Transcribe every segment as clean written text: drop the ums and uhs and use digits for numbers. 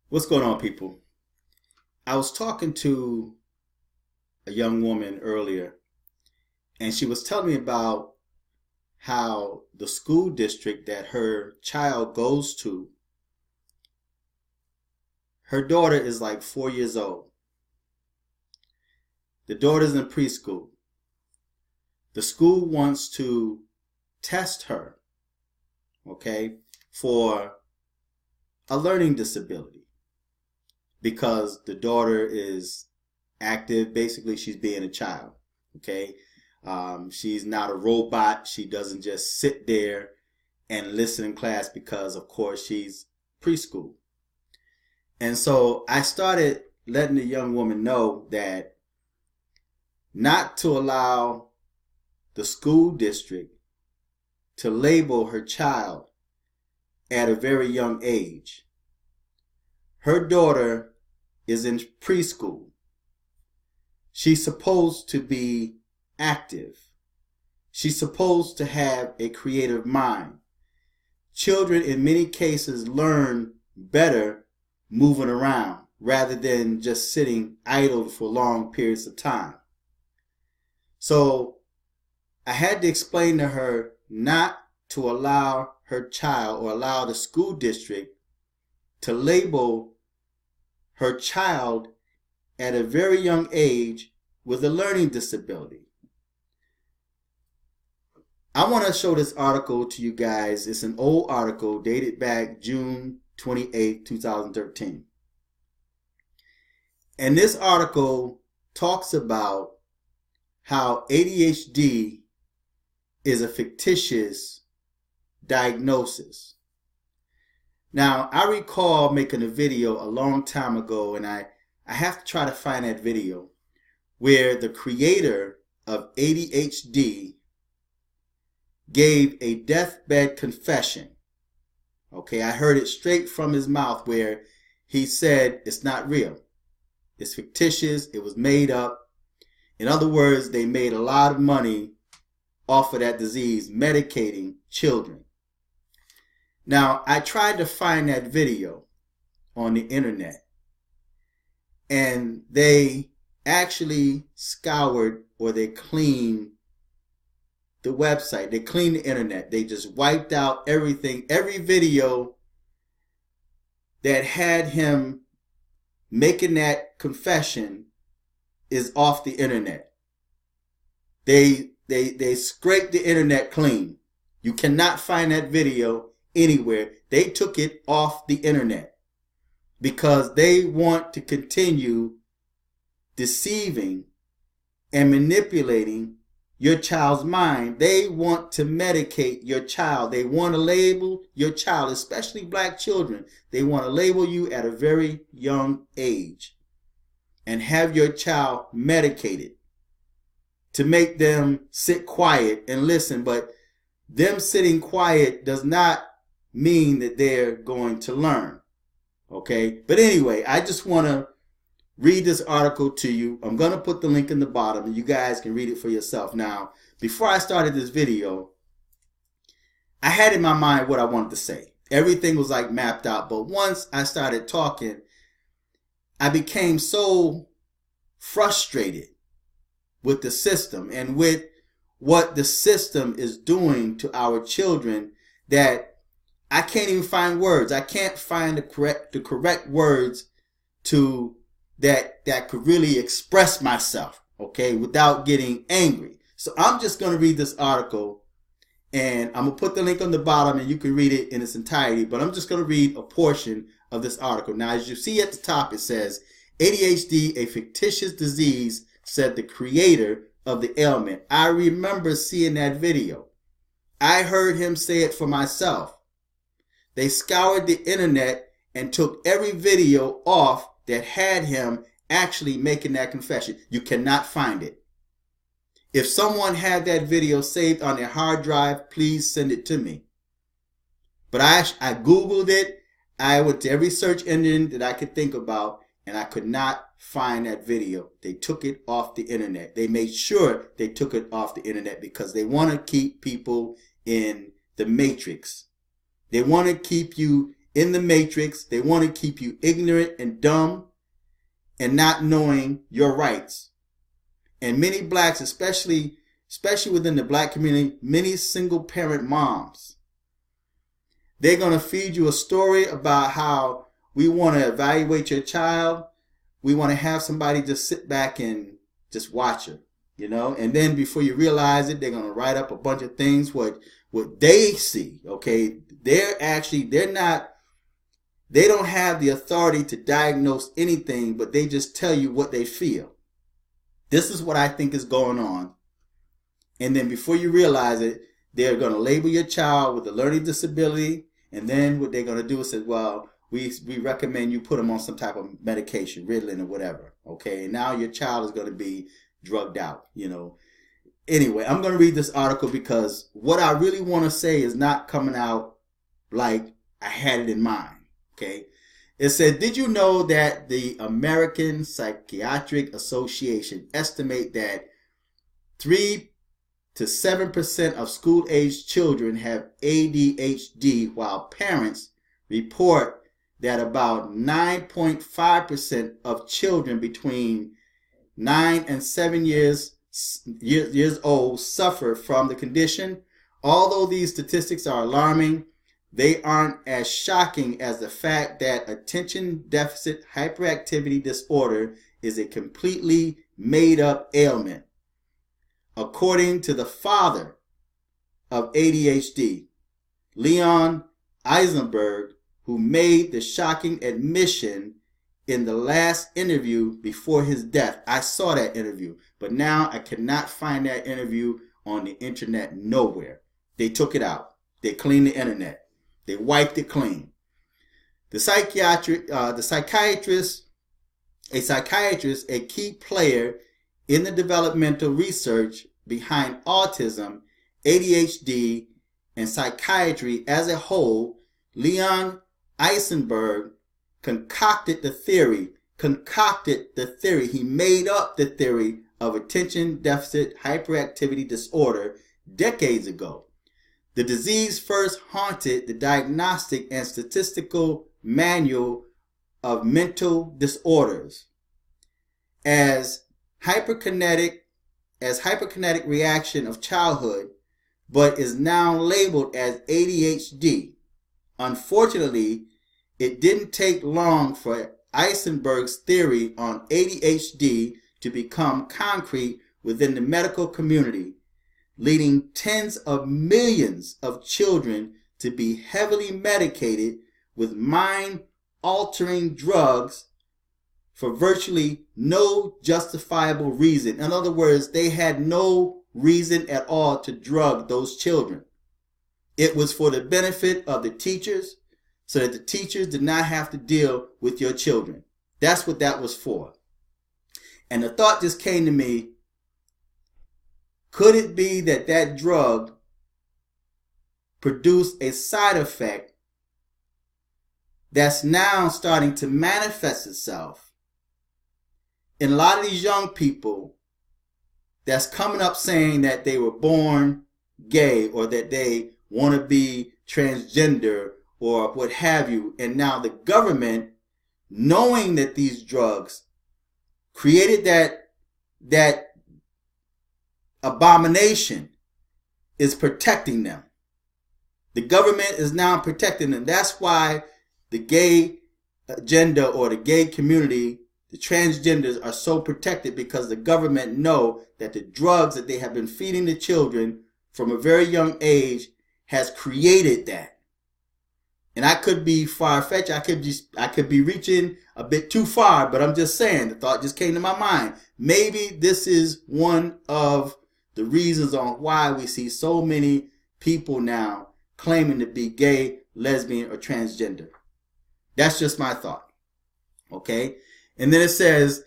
What's going on, people? I was talking to a young woman earlier, and she was telling me about how the school district that her child goes to, her daughter is like 4 years old. The daughter's in preschool. The school wants to test her, okay, for a learning disability because the daughter is active. Basically, she's being a child. Okay. She's not a robot. She doesn't just sit there and listen in class because, of course, she's preschool. And so I started letting the young woman know that not to allow the school district to label her child at a very young age. Her daughter is in preschool. She's supposed to be active. She's supposed to have a creative mind. Children in many cases learn better moving around rather than just sitting idle for long periods of time. So I had to explain to her not to allow her child or allow the school district to label her child at a very young age with a learning disability. I want to show this article to you guys. It's an old article dated back June 28, 2013. And this article talks about how ADHD is a fictitious diagnosis. Now, I recall making a video a long time ago, and I have to try to find that video, where the creator of ADHD gave a deathbed confession. Okay, I heard it straight from his mouth where he said it's not real. It's fictitious. It was made up. In other words, they made a lot of money off of that disease, medicating children. Now, I tried to find that video on the internet, and they actually scoured, or they cleaned the website. They cleaned the internet. They just wiped out everything. Every video that had him making that confession is off the internet. They scraped the internet clean. You cannot find that video anywhere. They took it off the internet because they want to continue deceiving and manipulating your child's mind. They want to medicate your child. They want to label your child, especially black children. They want to label you at a very young age and have your child medicated to make them sit quiet and listen. But them sitting quiet does not mean that they're going to learn. Okay? But anyway, I just want to read this article to you. I'm going to put the link in the bottom and you guys can read it for yourself. Now, before I started this video, I had in my mind what I wanted to say. Everything was like mapped out. But once I started talking, I became so frustrated with the system and with what the system is doing to our children that I can't even find words. I can't find the correct words to that could really express myself, okay, without getting angry. So I'm just going to read this article, and I'm going to put the link on the bottom and you can read it in its entirety, but I'm just going to read a portion of this article. Now, as you see at the top, it says, ADHD, a fictitious disease, said the creator of the ailment. I remember seeing that video. I heard him say it for myself. They scoured the internet and took every video off that had him actually making that confession. You cannot find it. If someone had that video saved on their hard drive, please send it to me. But I Googled it. I went to every search engine that I could think about, and I could not find that video. They took it off the internet. They made sure they took it off the internet because they want to keep people in the matrix. They want to keep you in the matrix. They want to keep you ignorant and dumb and not knowing your rights. And many blacks, especially within the black community, many single parent moms, they're going to feed you a story about how we want to evaluate your child. We want to have somebody just sit back and just watch her, you know, and then before you realize it, they're going to write up a bunch of things, what they see. Okay. They don't have the authority to diagnose anything, but they just tell you what they feel. This is what I think is going on. And then before you realize it, they're going to label your child with a learning disability. And then what they're going to do is say, well, we recommend you put them on some type of medication, Ritalin or whatever. Okay. And now your child is going to be drugged out, you know. Anyway, I'm going to read this article because what I really want to say is not coming out like I had it in mind. Okay. It said, did you know that the American Psychiatric Association estimate that 3 to 7% of school-aged children have ADHD, while parents report that about 9.5% of children between 9 and 7 years old suffer from the condition? Although these statistics are alarming, they aren't as shocking as the fact that attention deficit hyperactivity disorder is a completely made-up ailment. According to the father of ADHD, Leon Eisenberg, who made the shocking admission in the last interview before his death. I saw that interview, but now I cannot find that interview on the internet nowhere. They took it out. They cleaned the internet. They wiped it clean. A psychiatrist, a key player in the developmental research behind autism, ADHD, and psychiatry as a whole, Leon Eisenberg concocted the theory. He made up the theory of attention deficit hyperactivity disorder decades ago. The disease first haunted the Diagnostic and Statistical Manual of Mental Disorders as hyperkinetic reaction of childhood, but is now labeled as ADHD. Unfortunately, it didn't take long for Eisenberg's theory on ADHD to become concrete within the medical community, leading tens of millions of children to be heavily medicated with mind-altering drugs for virtually no justifiable reason. In other words, they had no reason at all to drug those children. It was for the benefit of the teachers, so that the teachers did not have to deal with your children. That's what that was for. And the thought just came to me, could it be that that drug produced a side effect that's now starting to manifest itself in a lot of these young people that's coming up saying that they were born gay or that they want to be transgender or what have you. And now the government, knowing that these drugs created that abomination, is protecting them. The government is now protecting them. That's why the gay agenda or the gay community, the transgenders, are so protected, because the government know that the drugs that they have been feeding the children from a very young age has created that. And I could be far-fetched. I could be reaching a bit too far, but I'm just saying, the thought just came to my mind. Maybe this is one of the reasons on why we see so many people now claiming to be gay, lesbian, or transgender. That's just my thought. Okay? And then it says,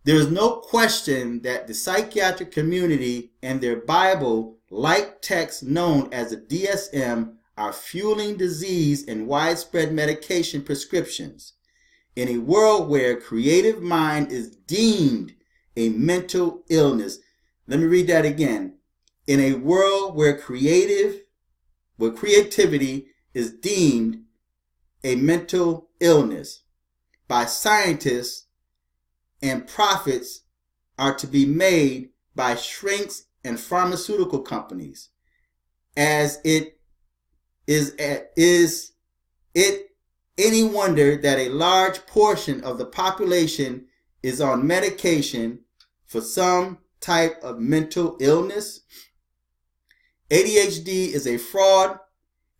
there is no question that the psychiatric community and their Bible-like texts known as the DSM are fueling disease and widespread medication prescriptions. In a world where creative mind is deemed a mental illness. Let me read that again. In a world where creativity is deemed a mental illness by scientists, and profits are to be made by shrinks and pharmaceutical companies. As it is it any wonder that a large portion of the population is on medication for some type of mental illness? ADHD is a fraud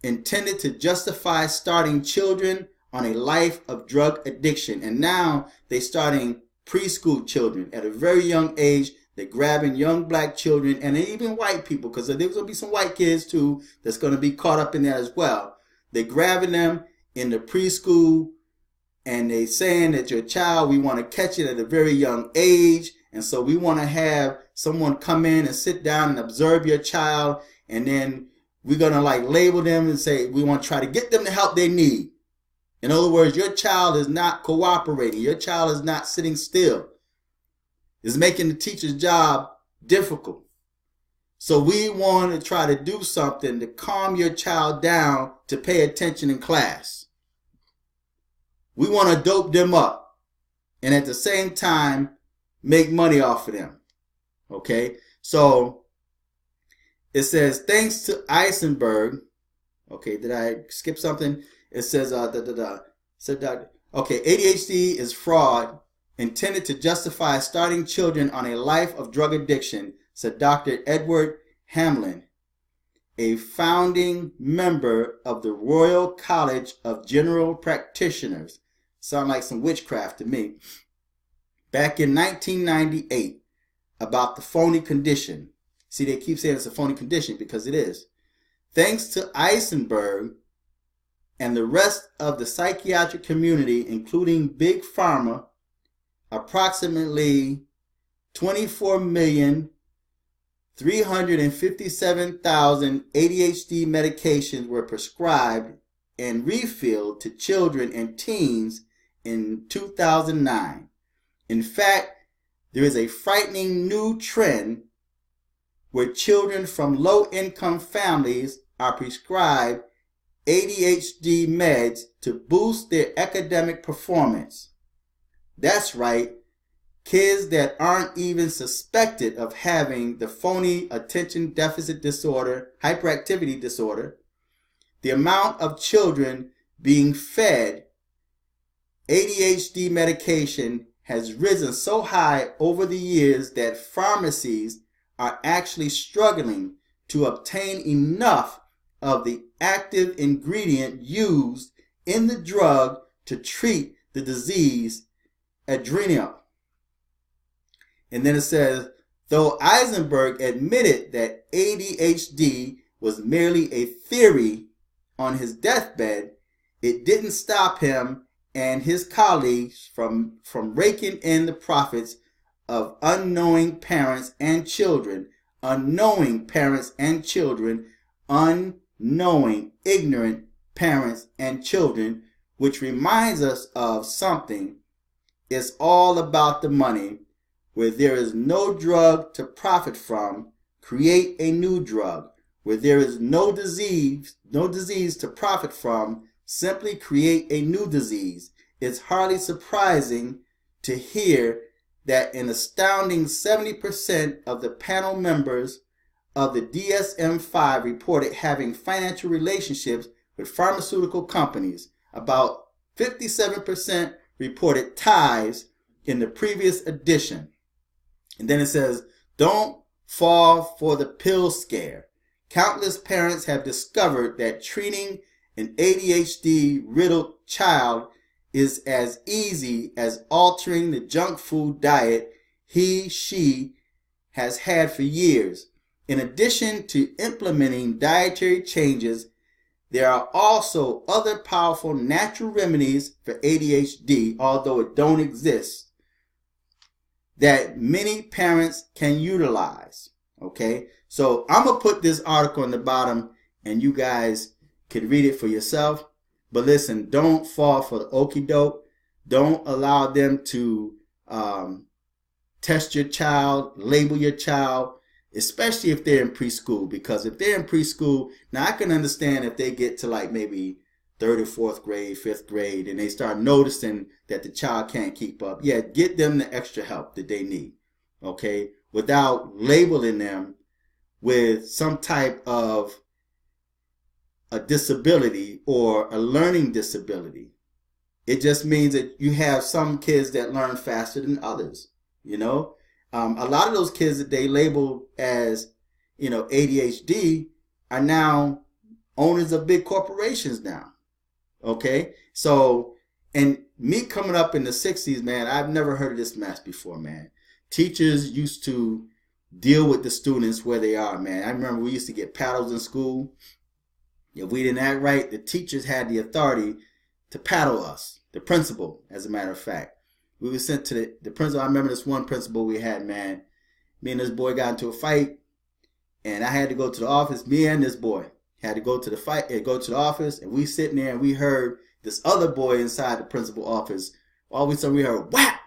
intended to justify starting children on a life of drug addiction. And now they're starting preschool children at a very young age. They're grabbing young black children and even white people, because there's going to be some white kids too that's going to be caught up in that as well. They're grabbing them in the preschool and they saying that your child, we want to catch it at a very young age. And so we want to have someone come in and sit down and observe your child. And then we're going to like label them and say, we want to try to get them the help they need. In other words, your child is not cooperating. Your child is not sitting still. It's making the teacher's job difficult. So we want to try to do something to calm your child down to pay attention in class. We want to dope them up and at the same time make money off of them. Okay, so it says, thanks to Eisenberg. Okay, did I skip something? It says, okay, ADHD is fraud intended to justify starting children on a life of drug addiction, said Dr. Edward Hamlin, a founding member of the Royal College of General Practitioners. Sound like some witchcraft to me. Back in 1998, about the phony condition. See, they keep saying it's a phony condition because it is. Thanks to Eisenberg and the rest of the psychiatric community, including Big Pharma, approximately 24,357,000 ADHD medications were prescribed and refilled to children and teens in 2009. In fact, there is a frightening new trend where children from low-income families are prescribed ADHD meds to boost their academic performance. That's right, kids that aren't even suspected of having the phony attention deficit disorder, hyperactivity disorder. The amount of children being fed ADHD medication has risen so high over the years that pharmacies are actually struggling to obtain enough of the active ingredient used in the drug to treat the disease adrenal. And then it says, though Eisenberg admitted that ADHD was merely a theory on his deathbed, it didn't stop him and his colleagues from raking in the profits of unknowing parents and children, ignorant parents and children, which reminds us of something. It's all about the money. Where there is no drug to profit from, create a new drug. Where there is no disease to profit from, simply create a new disease. It's hardly surprising to hear that an astounding 70% of the panel members of the DSM-5 reported having financial relationships with pharmaceutical companies. About 57% reported ties in the previous edition. And then it says, don't fall for the pill scare. Countless parents have discovered that treating an ADHD-riddled child is as easy as altering the junk food diet she has had for years. In addition to implementing dietary changes, there are also other powerful natural remedies for ADHD, although it don't exist, that many parents can utilize. Okay, so I'm gonna put this article in the bottom and you guys can read it for yourself. But listen, don't fall for the okie doke. Don't allow them to test your child, label your child, especially if they're in preschool. Because if they're in preschool, now I can understand if they get to like maybe third or fourth grade, fifth grade, and they start noticing that the child can't keep up. Yeah, get them the extra help that they need, okay, without labeling them with some type of a disability or a learning disability. It just means that you have some kids that learn faster than others, you know. A lot of those kids that they label as, you know, ADHD are now owners of big corporations now. Okay. So, and me coming up in the 60s, man, I've never heard of this mess before, man. Teachers used to deal with the students where they are, man. I remember we used to get paddles in school. If we didn't act right, the teachers had the authority to paddle us. The principal, as a matter of fact. We were sent to the principal. I remember this one principal we had, man. Me and this boy got into a fight, and I had to go to the office. Me and this boy had to go to the office, and we sitting there, and we heard this other boy inside the principal office. All of a sudden, we heard whap,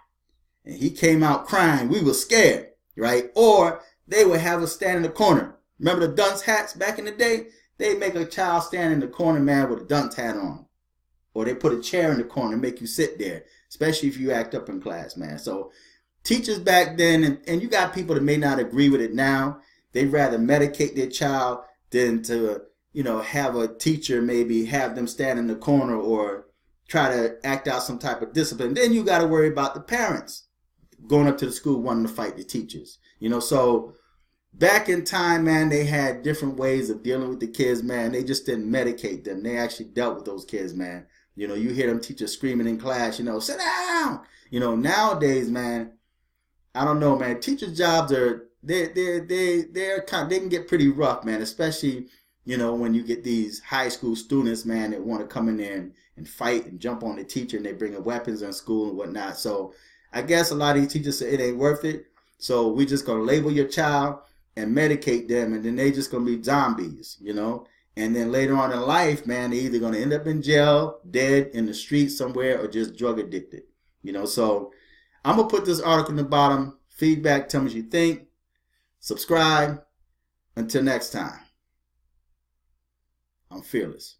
and he came out crying. We were scared, right? Or they would have us stand in the corner. Remember the dunce hats back in the day? They make a child stand in the corner, man, with a dunce hat on. Or they put a chair in the corner and make you sit there, especially if you act up in class, man. So teachers back then, and you got people that may not agree with it now, they'd rather medicate their child than to, you know, have a teacher maybe have them stand in the corner or try to act out some type of discipline. Then you got to worry about the parents going up to the school wanting to fight the teachers. You know, so back in time, man, they had different ways of dealing with the kids, man. They just didn't medicate them. They actually dealt with those kids, man. You know, you hear them teachers screaming in class, you know, sit down. You know, nowadays, man, I don't know, man. Teachers' jobs are they can get pretty rough, man. Especially, you know, when you get these high school students, man, that want to come in there and fight and jump on the teacher, and they bring weapons in school and whatnot. So I guess a lot of these teachers say it ain't worth it. So we just gonna label your child and medicate them, and then they just gonna be zombies, you know. And then later on in life, man, they're either going to end up in jail, dead, in the streets somewhere, or just drug addicted. You know, so I'm going to put this article in the bottom. Feedback, tell me what you think. Subscribe. Until next time, I'm fearless.